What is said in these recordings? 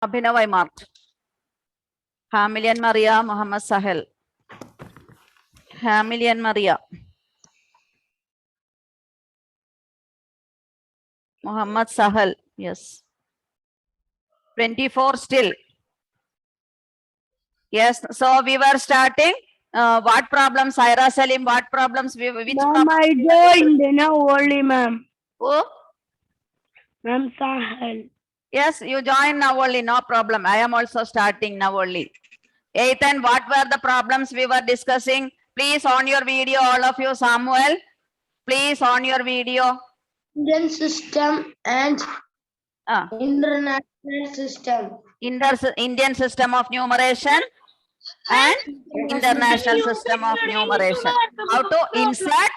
Abhinav I marked. Hamilian Maria, Muhammad Sahel. Hamilian Maria. Muhammad Sahel, yes. 24 still. Yes, so we were starting. What problems, Saira Salim, what problems, which Ma'am, I joined now only, ma'am. Oh, Ma'am, Sahel. yes, you join now only, no problem. I am also starting now only. Ethan, what were the problems we were discussing? Please on your video, all of you, Samuel. Please on your video. Indian system and Ah, international system. Indian system of numeration and international system of numeration. How to insert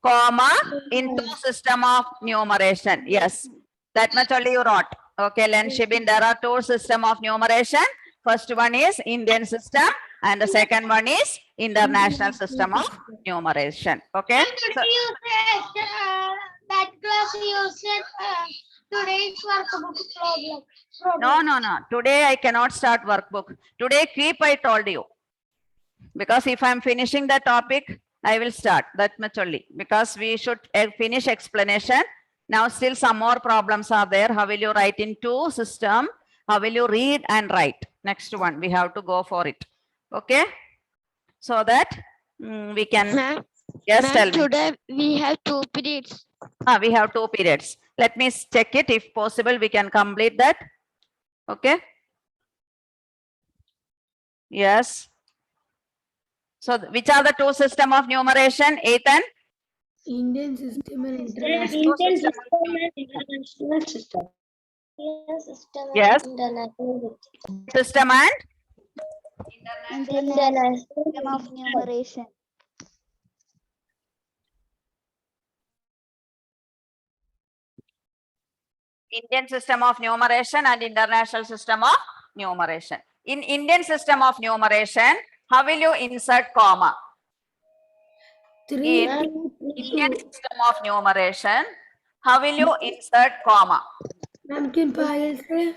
comma into system of numeration. Yes, that much only you wrote. Okay, Len Shibin, there are two system of numeration. First one is Indian system and the second one is international system of numeration. Okay. So, That class you said today's workbook problem. no. Today I cannot start workbook. Today keep I told you. Because if I'm finishing the topic, I will start that much only. Because we should finish explanation. Now still some more problems are there. How will you write in two system? How will you read and write? Next one, we have to go for it. Okay. So that we can. Ma'am, Yes, tell me. today we have 2 periods. We have 2 periods. Let me check it. If possible, we can complete that. Okay. Yes. So which are the two system of numeration, Ethan? Indian system and international system. international system. Yes. International System and International system of numeration. Indian system of numeration and international system of numeration. In Indian system of numeration, how will you insert comma? In Indian system of numeration, how will you insert comma? Ma'am, can Payal say?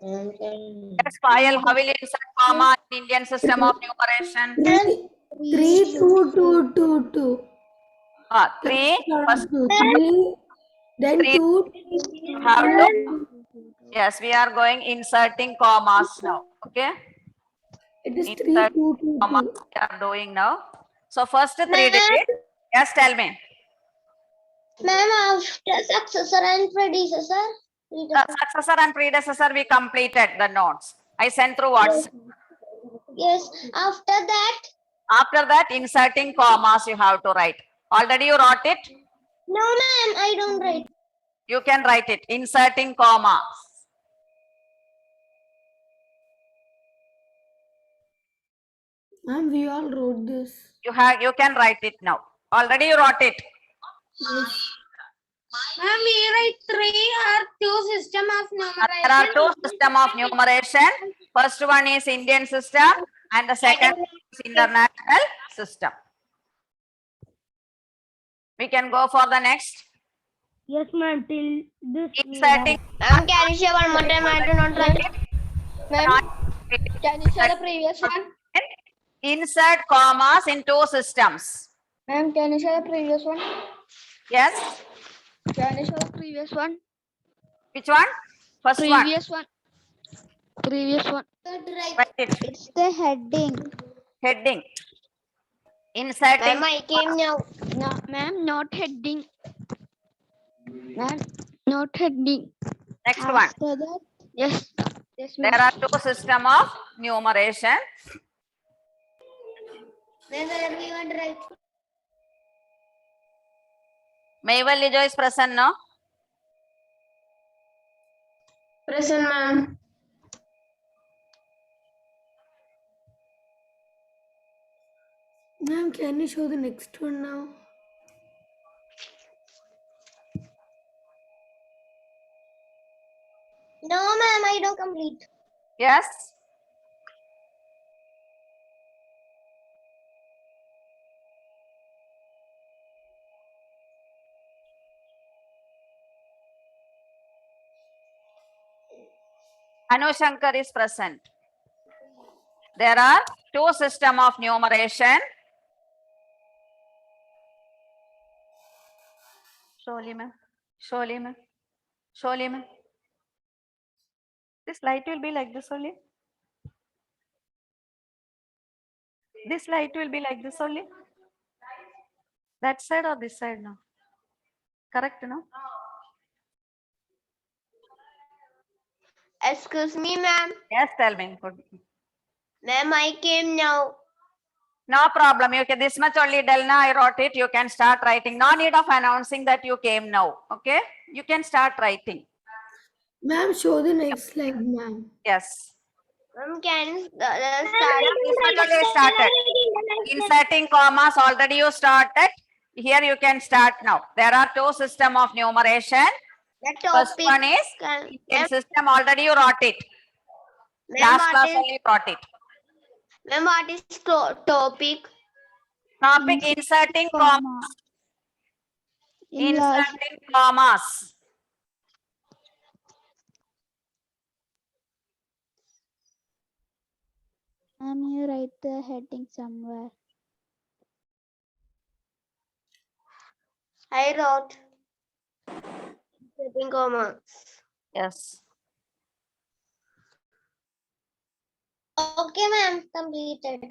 Yes, Payal, how will you insert comma in Indian system of numeration? 3, 2, 2, 2, 2. 3, first 3, then 3, 2. have to, yes, we are going inserting commas now. Okay. It is 3, Insert 2, 2, commas 2. we are doing now. So first 3 digits. Yes, tell me. Ma'am, after successor and predecessor. Successor and predecessor, we completed the notes. I sent through WhatsApp. Yes, after that. After that, inserting commas you have to write. Already you wrote it? No, ma'am, I don't write. You can write it. Inserting commas. Ma'am, we all wrote this. You can write it now. Already you wrote it. Yes. Ma'am, we write 3 or 2 system of numeration. There are 2 system of numeration. First one is Indian system and the second is international system. We can go for the next. Yes, ma'am, till this. Inserting. Ma'am, can you share one more time? I do not write. Ma'am, can you share the previous one? Insert commas in 2 systems. Ma'am, can you share the previous one? Yes. Can you show the previous one? Which one? First Previous one. Previous one. one. Write it. It's the heading. Heading. Inserting. Ma'am, I came now. No, ma'am, not heading. Ma'am, not heading. Next one. After that, yes. Yes, ma'am. There are 2 system of numeration. Then everyone write. Mabel Lijo is present, no? Present, ma'am. Ma'am, can you show the next one now? No, ma'am, I don't complete. Yes. Anu Shankar is present. There are two system of numeration. Surely, ma'am. Surely, ma'am. Surely, ma'am. This light will be like this only. This light will be like this only. That side or this side now? Correct, no? Excuse me, ma'am. Yes, tell me. Good. Ma'am, I came now. No problem. You can this much only, Delna. I wrote it. You can start writing. No need of announcing that you came now. Okay. You can start writing. Ma'am, show the next slide, ma'am. Yes. Ma'am, can you start? This much only I started. Inserting commas already you started. Here you can start now. There are two system of numeration. The First topic. one is in system already you wrote it. Last class only brought it. Ma'am, what is topic? Topic inserting commas. In large, Inserting commas. ma'am, you write the heading somewhere. I wrote. Setting commas. Yes. Okay, ma'am. Completed.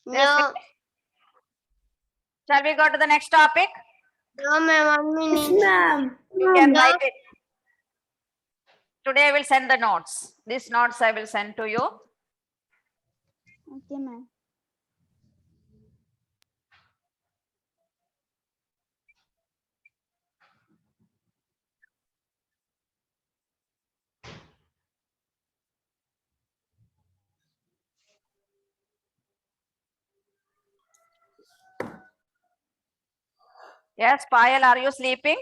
Yes, No, shall we go to the next topic? no, ma'am. 1 Yes, minute. ma'am. You can No. write it. Today I will send the notes. These notes I will send to you. Okay, ma'am. Yes, Payal, are you sleeping?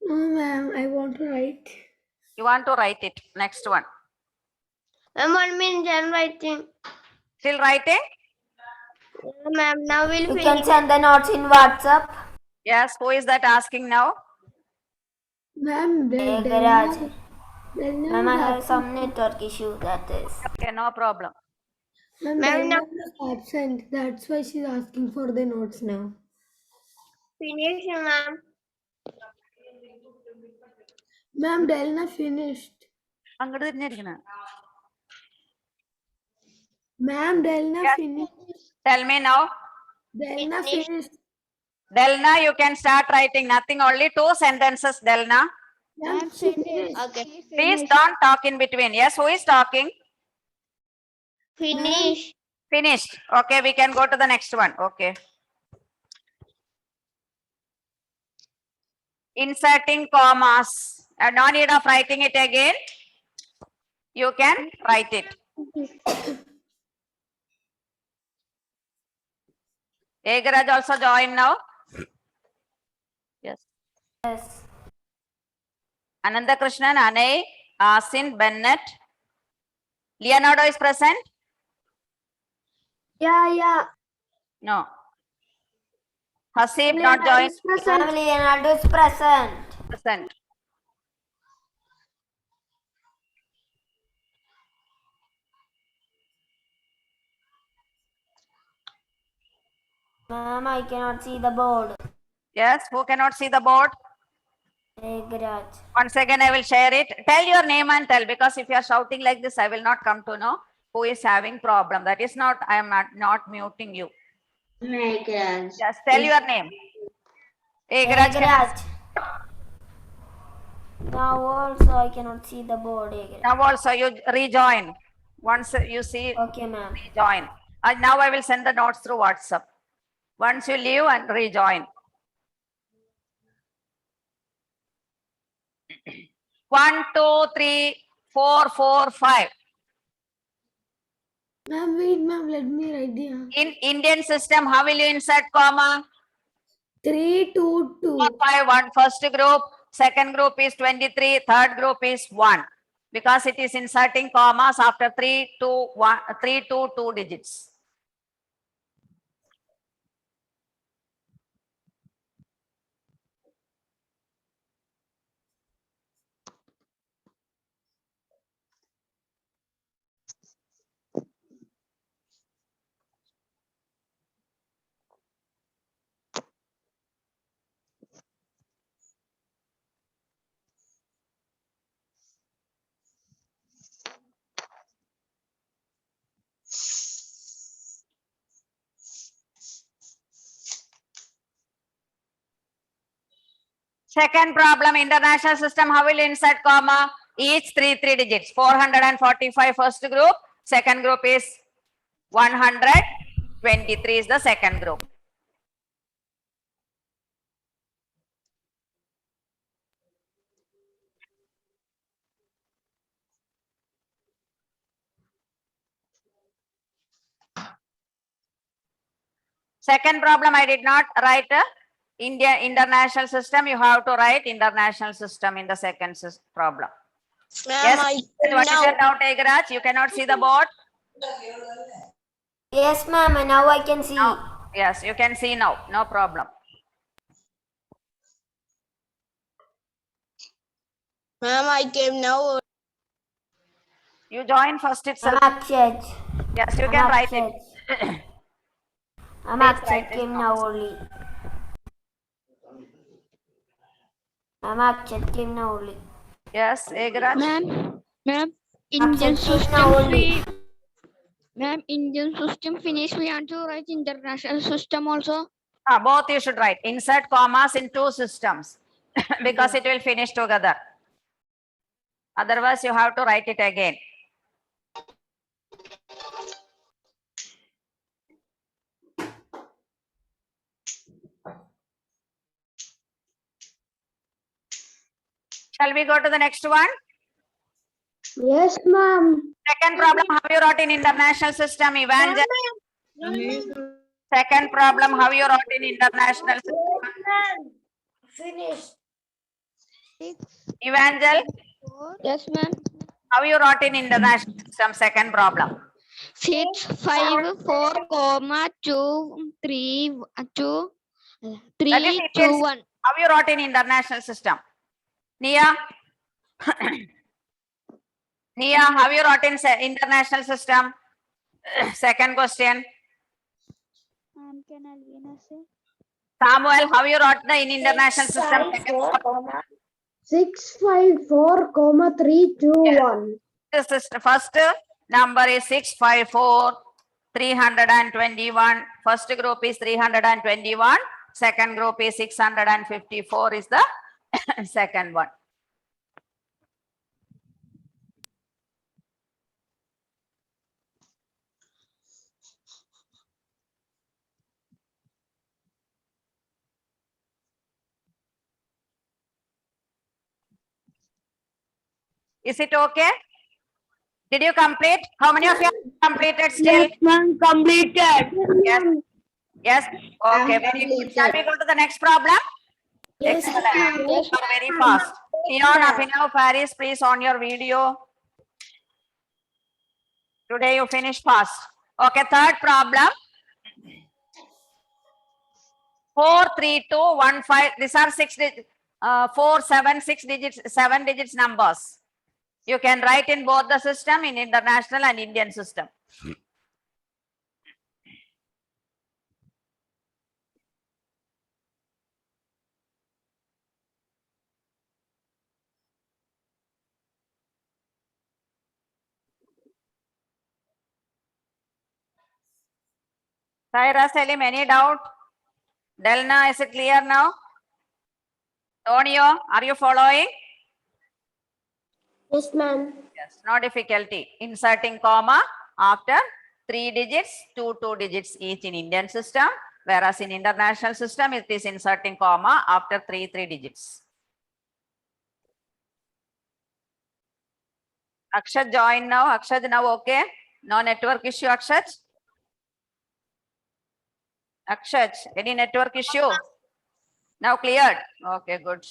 No, ma'am, I want to write. You want to write it. Next one. Ma'am, 1 minute. I'm writing. Still writing? No, ma'am. Now we'll You finish. can send the notes in WhatsApp. Yes, who is that asking now? Ma'am, Garage. Delna Ma'am, I have was some network issue, that is. Okay, no problem. Ma'am, Ma'am, Delna was absent. That's why she's asking for the notes now. Finish, ma'am. Ma'am, Delna finished. അങ്ങോട്ട് തിരിഞ്ഞിരിക്കണ. Ma'am, Delna Yes. finished. Tell me now. Delna Finished. finished. Delna, you can start writing nothing, only two sentences, Delna. Ma'am, Ma'am, she finished. finished. Okay. Please don't talk in between. Yes, who is talking? Finish. Finished. Okay, we can go to the next one. Okay. Inserting commas. No need of writing it again. You can write it. Egaraj also join now. Yes. Yes. Ananda Krishnan, Anay, Asin, Bennett. Leonardo is present? Yeah. No. Hasib not joined. Ma'am, Leonardo is present. Present. Ma'am, I cannot see the board. Yes, who cannot see the board? Hey, Garage. Once again, I will share it. Tell your name and tell, because if you are shouting like this, I will not come to know who is having problem. That is not, I am not muting you. Just tell your name. Hey, Egaraj, Garage. Now also I cannot see the board. Hey, Garage. now also you rejoin. Once you see, Okay, ma'am. rejoin. And now I will send the notes through WhatsApp. Once you leave and rejoin. 1, 2, 3, 4, 4, 5. Ma'am, wait, ma'am, let me write the answer. In Indian system, how will you insert comma? 3, 2, 2. 4, 5, 1. First group, second group is 23, third group is 1. Because it is inserting commas after 3 to 1, 3 to 2 digits. Second problem, international system, how will insert comma? Each three digits. 445 first group. Second group is 123 is the second group. Second problem, I did not write India international system. You have to write international system in the second problem. Yes. What is your doubt, Egraj? You cannot see the board? Yes, ma'am. And now I can see. Now, yes, you can see now. No problem. Ma'am, I came now. You join first itself. I'm Akshaj. Yes, you I'm can write Akshaj. it. I'm Please write Akshaj it came down. now only. I'm Akshaj came now only. Yes, Egraj. Ma'am, Indian system Ma'am, Indian system finish. We want to write international system also. Both you should write. Insert commas in two systems because it will finish together. Otherwise, you have to write it again. Shall we go to the next one? Yes, ma'am. Second problem, how you wrote in international system, Evangel? Second problem, how you wrote in international system? Finished. Evangel, Yes, ma'am. how you wrote in international system? Second problem. 6, 5, 4, comma, 2, 3, 2, That is 3, Indian 2, 1. How you wrote in international system? Nia? Nia, how you wrote in international system? Second question. Can Alvina say? Samuel, how you wrote in international system? 6, 5, 4, comma, 3, 2, Yeah. 1. This is the first number is 654, 321. First group is 321. Second group is 654 is the second one. Is it okay? Did you complete? How many of you have completed still? ma'am, completed. Yes. Yes. Okay, very good. Shall we go to the next problem? Yes, Excellent. You are very fast. Leon, Abhinav, Paris, please on your video. Today you finish fast. Okay, third problem. 4, 3, 2, 1, 5. These are 4, 7, 6 digits, 7 digits numbers. You can write in both the system, in international and Indian system. Saira, Selim, any doubt? Delna, is it clear now? Tonio, are you following? Yes, ma'am. Yes, no difficulty. Inserting comma after 3 digits, 2 digits each in Indian system, whereas in international system, it is inserting comma after 3 digits. Akshad join now. Akshad now okay? No network issue, Akshad? Akshad, any network issue? Now cleared? Okay, good.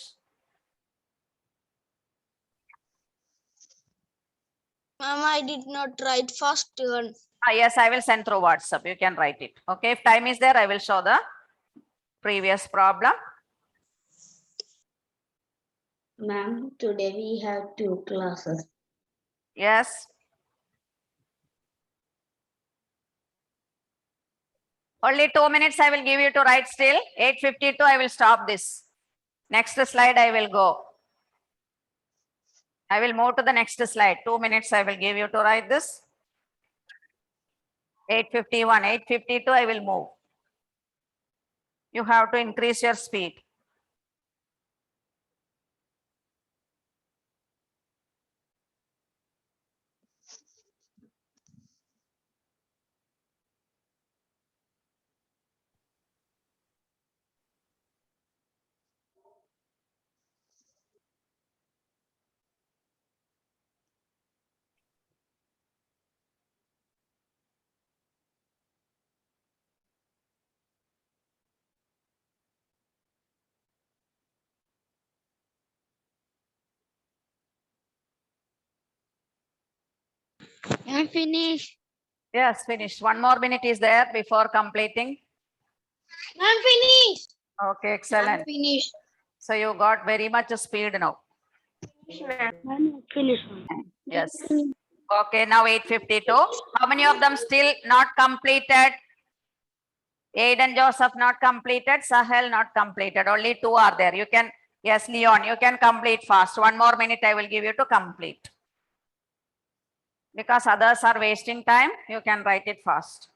Ma'am, I did not write first one. Yes, I will send through WhatsApp. You can write it. Okay, if time is there, I will show the previous problem. Ma'am, today we have 2 classes. Yes. Only 2 minutes I will give you to write still. 8:52 I will stop this. Next slide I will go. I will move to the next slide. 2 minutes I will give you to write this. 8:51, 8:52 I will move. You have to increase your speed. finish. Yes, finished. One more minute is there before completing. Ma'am, finish. Okay, excellent. Finish. So you got very much speed now. Finish. Yes. Okay, now 8:52. How many of them still not completed? Aiden Joseph not completed. Sahel not completed. Only two are there. You can, yes, Leon, you can complete fast. One more minute I will give you to complete. Because others are wasting time, you can write it fast.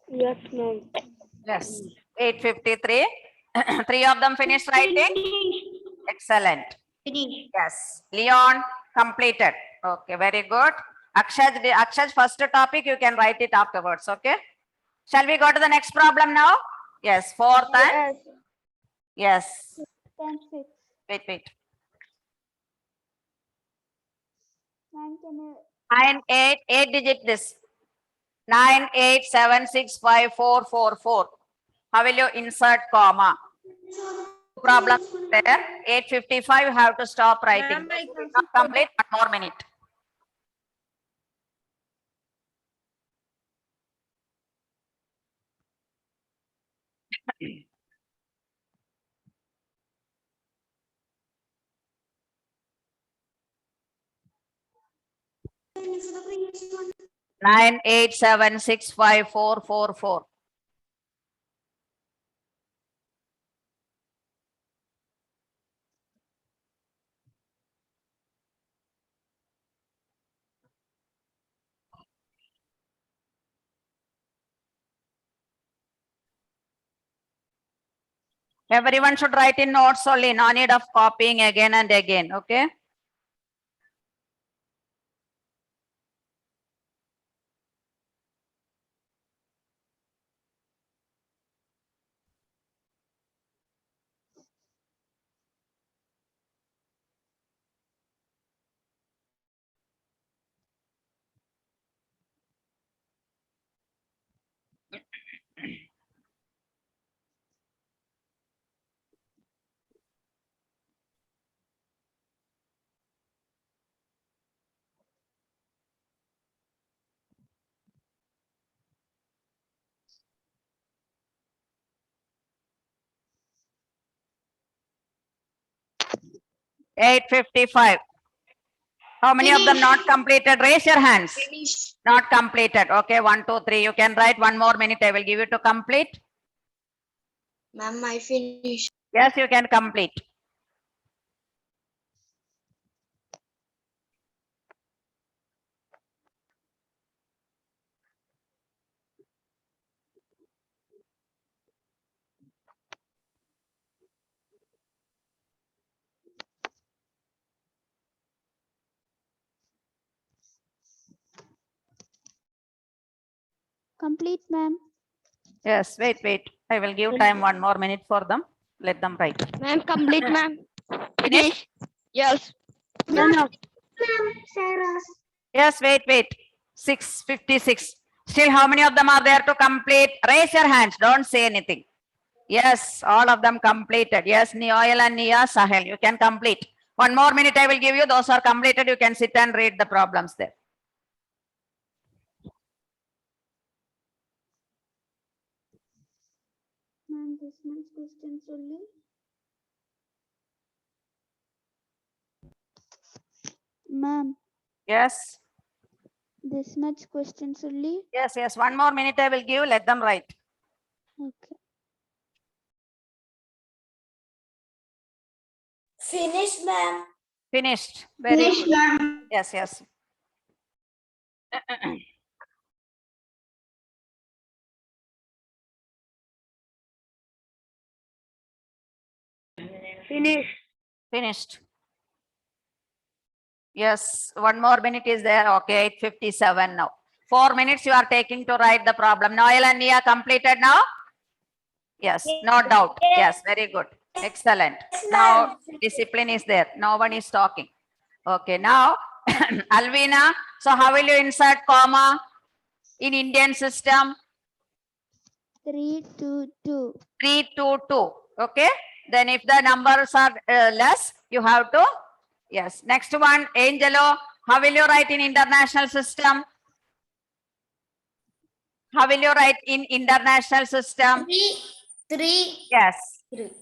Yes, ma'am. Yes. 8:53. Three of them finished writing. Excellent. Finish. Yes. Leon completed. Okay, very good. Akshaj, first topic, you can write it afterwards. Okay. Shall we go to the next problem now? Yes. Fourth and yes. 10, 6. Wait. Ma'am, can you 8 digit this. 987654444. How will you insert comma? Problem there. 8:55. You have to stop writing. Ma'am, I Not complete. One more minute. Nine eight seven six five four four four. Everyone should write in notes only. No need of copying again and again. Okay. Eight 55. How many of them not completed? Raise your hands. Finish. Not completed. Okay, 1, 2, 3. You can write one more minute. I will give you to complete. Ma'am, I finish. Yes, you can complete. complete, ma'am? Yes, wait. I will give time one more minute for them. Let them write. Ma'am, complete, ma'am. Finish? Yes. Yes, wait. 6:56. Still, how many of them are there to complete? Raise your hands. Don't say anything. Yes, all of them completed. Yes, Neoil and Nia Sahel. You can complete. One more minute I will give you. Those are completed. You can sit and read the problems there. Ma'am, this much questions only. Ma'am, Yes. this much questions only. Yes. One more minute I will give. Let them write. Okay. Finish, ma'am. Finished. Very good. Yes. Finished. Yes, 1 more minute is there. Okay, 8:57 now. 4 minutes you are taking to write the problem. Noel and Nia completed now? Yes, no doubt. Yes, very good. Excellent. Now discipline is there. No one is talking. Okay, now Alvina, so how will you insert comma in Indian system? 3 to 2. 3 to 2. Okay, then if the numbers are less, you have to, yes. Next one, Angelo, how will you write in international system? How will you write in international system? 3. Yes,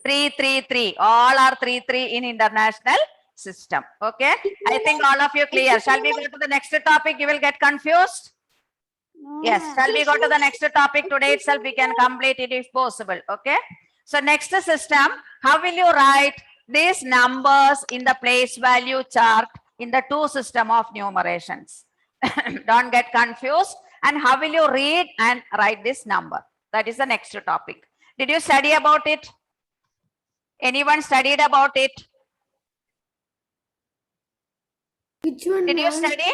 3, 3, 3. All are 3, 3 in international system. Okay, I think all of you clear. Shall we go to the next topic? You will get confused. No, Yes, ma'am. shall we go to the next topic today itself? We can complete it if possible. Okay. So next system, how will you write these numbers in the place value chart in the two system of numerations? Don't get confused. And how will you read and write this number? That is the next topic. Did you study about it? Anyone studied about it? Which one, Did you ma'am? study?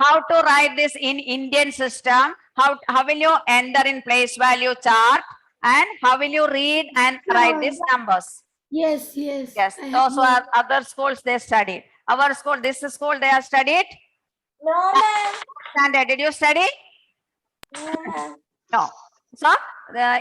How to write this in Indian system? How will you enter in place value chart? And how will you read and write these numbers? Yes, yes. Yes, I those have who are other schools, they studied. Our school, this school, they have studied. No, ma'am. Standard, did you study? No, ma'am. No. So,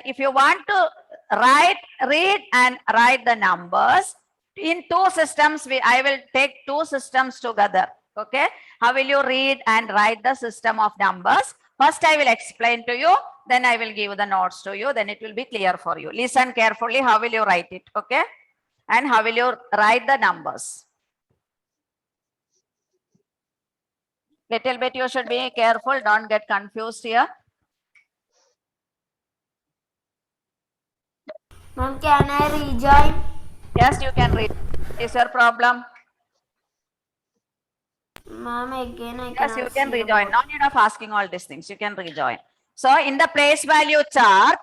if you want to write, read and write the numbers in two systems, I will take two systems together. Okay. How will you read and write the system of numbers? First, I will explain to you. Then I will give the notes to you. Then it will be clear for you. Listen carefully. How will you write it? Okay. And how will you write the numbers? Little bit you should be careful. Don't get confused here. Ma'am, can I rejoin? Yes, you can read. Is your problem? Ma'am, again I Yes, you cannot can see the rejoin. board. No need of asking all these things. You can rejoin. So in the place value chart,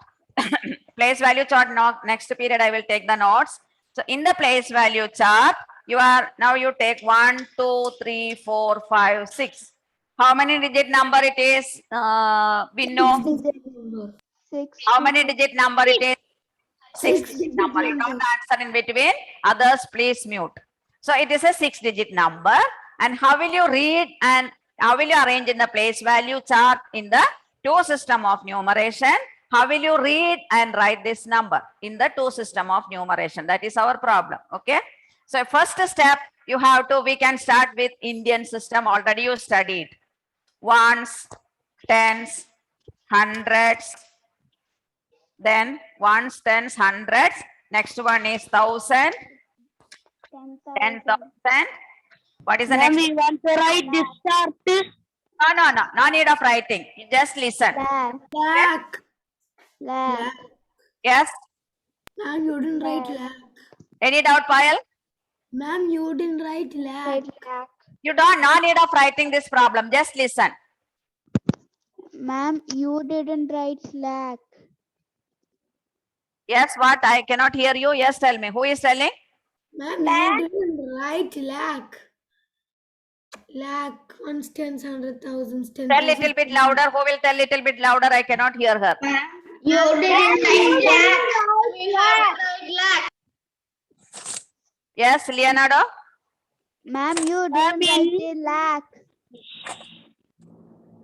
place value chart, next period I will take the notes. So in the place value chart, now you take 1, 2, 3, 4, 5, 6. How many digit number it is? We know. 6. How many digit number it is? 6 digit digit number. You number. don't answer in between. Others, please mute. So it is a 6-digit number. And how will you read and how will you arrange in the place value chart in the two system of numeration? How will you read and write this number in the two system of numeration? That is our problem. Okay. So first step you have to, we can start with Indian system. Already you studied ones, tens, hundreds, then ones, tens, hundreds. Next one is 1,000, 10,000. What is the next? We want to write this chart. No need of writing. You just listen. Lakh. Lakh. Lakh. Yes. Ma'am, you didn't write lakh. Any doubt, Payal? Ma'am, you didn't write lakh. Right, lakh. You don't, no need of writing this problem. Just listen. Ma'am, you didn't write lakh. Yes, what? I cannot hear you. Yes, tell me. Who is telling? Ma'am, you didn't write lakh. Lakh, ones, tens, 100,000, 10,000. Tell little bit louder. Who will tell little bit louder? I cannot hear her. You didn't write lakh. Yes, Leonardo? Ma'am, you didn't write a lakh.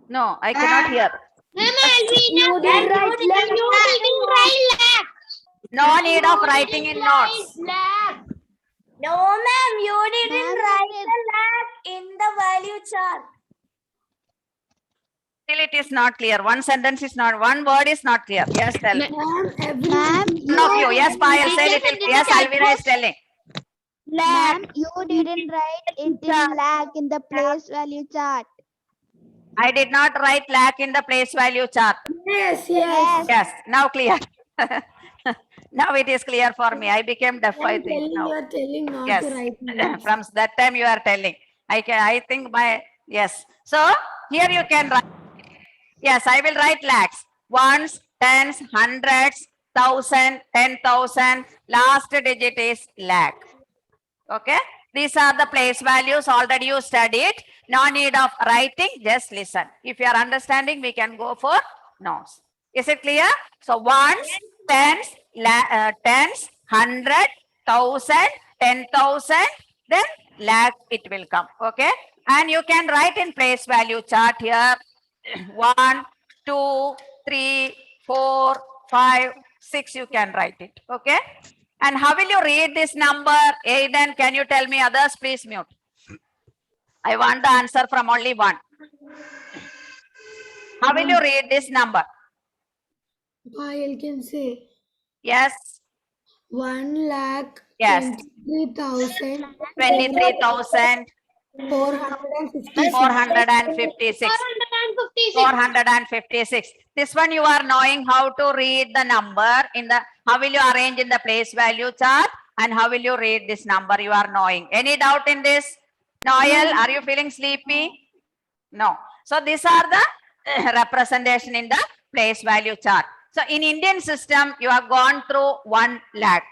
No, I cannot hear. You didn't write lakh. No need of writing in notes. No, ma'am, you didn't Ma'am, write you the lakh in the value chart. Still it is not clear. One sentence is not, one word is not clear. Yes, tell. Ma'am, everyone. Ma'am, One of you. Yes, Payal, say little. Yes, Alvina is telling. Ma'am, you didn't write it in lakh in the place value chart. I did not write lakh in the place value chart. Yes, yes. Yes, now clear. Now it is clear for me. I became deaf, I I'm think telling now. you are telling not Yes. to write lakh. From that time you are telling. I think yes. So here you can write. Yes, I will write lakhs. Ones, tens, hundreds, 1000, 10,000. Last digit is lakh. Okay. These are the place values already you studied. No need of writing, just listen. If you are understanding, we can go for notes. Is it clear? So ones, tens, tens, 100, 1,000, 10,000, then lakh it will come. Okay. And you can write in place value chart here. 1, 2, 3, 4, 5, 6 you can write it. Okay. And how will you read this number? Aiden, can you tell me? Others, please mute. I want the answer from only one. How will you read this number? I can say Yes. 1 lakh Yes. 23,000 23,000 456. 456. 456. This one you are knowing how to read the number in the, how will you arrange in the place value chart and how will you read this number you are knowing. Any doubt in this? Noel, are you feeling sleepy? No. So these are the representation in the place value chart. So in Indian system, you have gone through 1 lakh.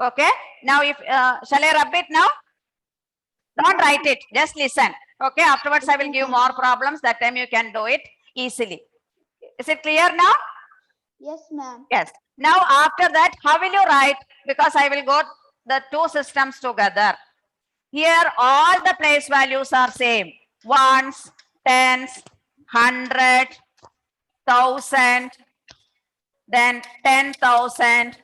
Okay. Now if, shall I rub it now? Don't write it, just listen. Okay, afterwards I will give more problems. That time you can do it easily. Is it clear now? Yes, ma'am. Yes. Now after that, how will you write? Because I will go the two systems together. Here all the place values are same. Ones, tens, 100, 1,000, then 10,000.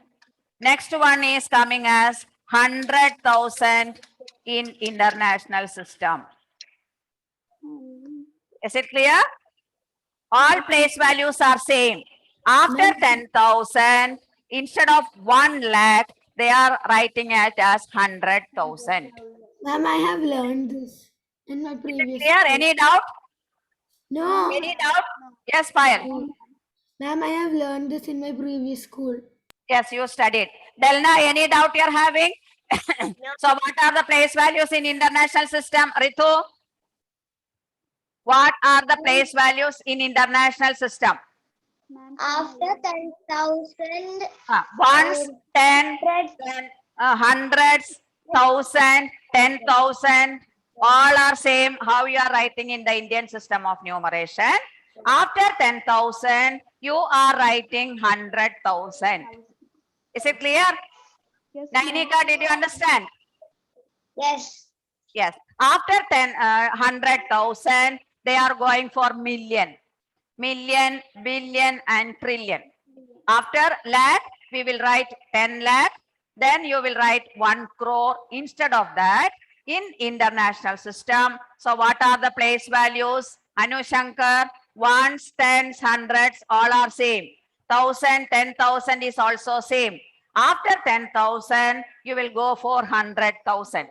Next one is coming as 100,000 in international system. Is it clear? All place values are same. After 10,000, instead of 1 lakh, they are writing it as 100,000. Ma'am, I have learned this in my previous. Clear? Any doubt? No. Any doubt? Yes, Payal. Ma'am, I have learned this in my previous school. Yes, you studied. Delna, any doubt you're having? So what are the place values in international system? Ritu? What are the place values in international system? Ma'am, After 10,000, Ones, 10, then, hundreds, 1,000, 10,000, all are same. How you are writing in the Indian system of numeration? After 10,000, you are writing 100,000. Is it clear? yes, ma'am. Nainika, did you understand? yes. Yes. After 100,000, they are going for million. Million, billion and trillion. After lakh, we will write 10 lakh. Then you will write 1 crore. Instead of that, in international system, so what are the place values? Anushankar, ones, tens, hundreds, all are same. 1,000, 10,000 is also same. After 10,000, you will go for 100,000.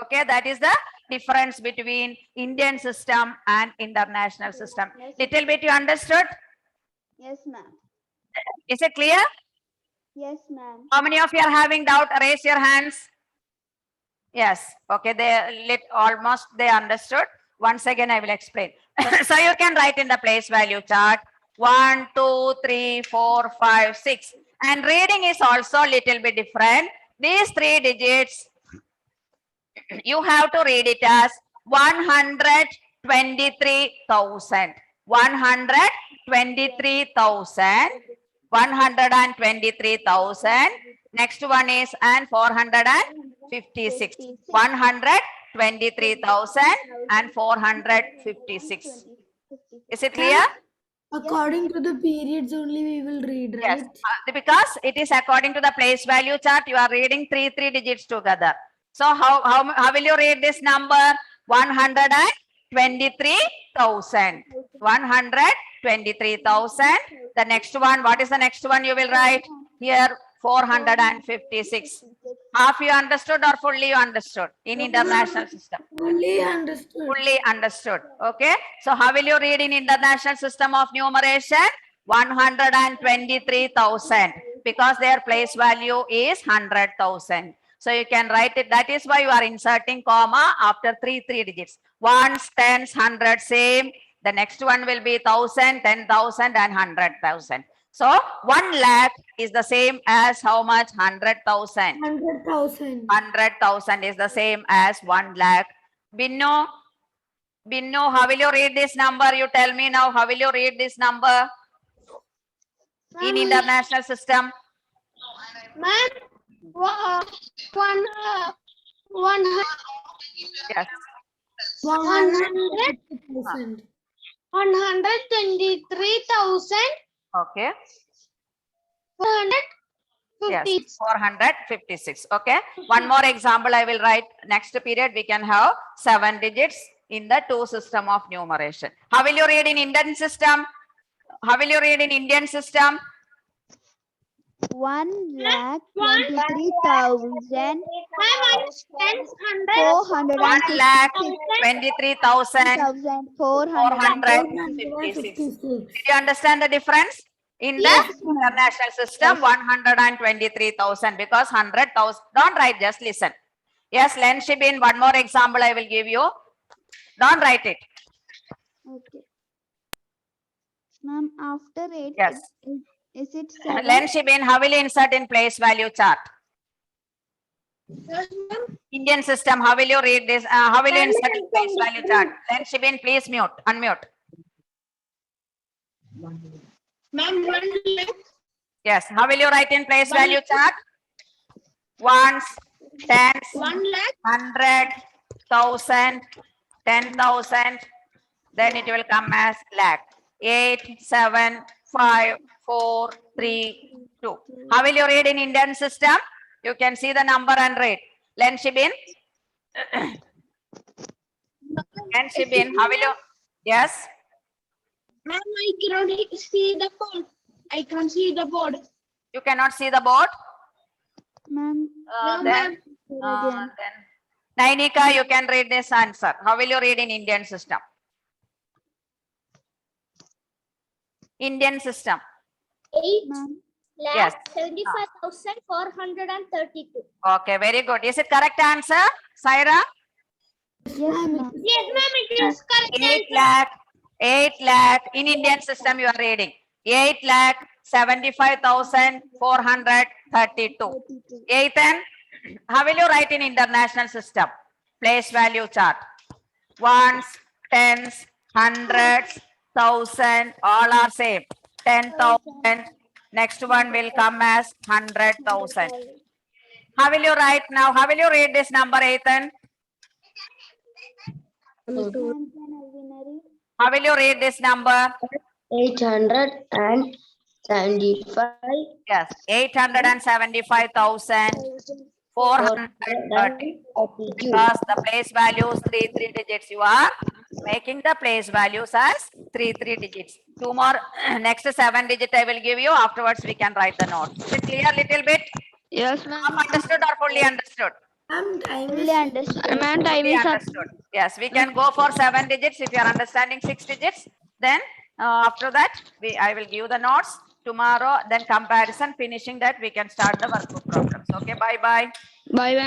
Okay, that is the difference between Indian system and international system. Little bit you understood? Yes, ma'am. Is it clear? Yes, ma'am. How many of you are having doubt? Raise your hands. Yes. Okay, they almost they understood. Once again, I will explain. So you can write in the place value chart 1, 2, 3, 4, 5, 6. And reading is also little bit different. These 3 digits, you have to read it as 123,000. 123,000. 123,000. Next one is and 456. 123,000 and 456. Is it clear? According to the periods only we will read, right? Yes, because it is according to the place value chart. You are reading three digits together. So how will you read this number? 123,000. 123,000. The next one, what is the next one you will write? Here 456. Half you understood or fully you understood in international system? Fully understood. Fully understood. Okay. So how will you read in international system of numeration? 123,000 because their place value is 100,000. So you can write it. That is why you are inserting comma after three digits. Ones, tens, hundreds, same. The next one will be 1,000, 10,000 and 100,000. So 1 lakh is the same as how much? 100,000. 100,000. 100,000 is the same as 1 lakh. Binnu, how will you read this number? You tell me now, how will you read this number in international system? Ma'am, Yes. 100,000. 123,456. Okay. Yes, 456. Okay. One more example I will write. Next period we can have 7 digits in the 2 system of numeration. How will you read in Indian system? How will you read in Indian system? 1,23,400. 1,23,456. Did you understand the difference? In the international system, 123,000 because 100,000. Don't write, just listen. Yes, Len Shibin, one more example I will give you. Don't write it. Okay. Ma'am, after 8, Yes. is it 7? Len Shibin, how will you insert in place value chart? Indian system, how will you read this? How will you insert in place value chart? Len Shibin, please unmute. Ma'am, 1 lakh. Yes, how will you write in place value chart? Ones, tens, 1 lakh. 100, 1,000, 10,000, then it will come as lakh. 8, 7, 5, 4, 3, 2. How will you read in Indian system? You can see the number and read. Len Shibin. Len Shibin, how will you? Yes. Ma'am, I cannot see the board. I can't see the board. You cannot see the board. Ma'am, Then Nainika, you can read this answer. How will you read in Indian system? Indian system. 8 ma'am. Yes. lakh 75,432. Okay, very good. Is it correct answer, Saira? Yes, ma'am. Yes, ma'am, it is correct. 8 lakh. In Indian system, you are reading 8,75,432. Ethan, how will you write in international system? Place value chart. Ones, tens, hundreds, thousand, all are same. 10,000. Next one will come as 100,000. How will you write now? How will you read this number, Ethan? Ma'am, can I read? How will you read this number? 875. Yes, 875,430. Because the place values 3 digits, you are making the place values as 3 digits. 2 more, next 7 digit I will give you. Afterwards, we can write the note. Is it clear little bit? Yes, ma'am. Half understood or fully understood? Ma'am, time Fully is understood. Ma'am, time Fully is up. understood. Yes, we can go for 7 digits. If you are understanding 6 digits, then after that, I will give the notes tomorrow. Then comparison, finishing that, we can start the workbook problems. Okay, bye-bye. Bye, ma'am.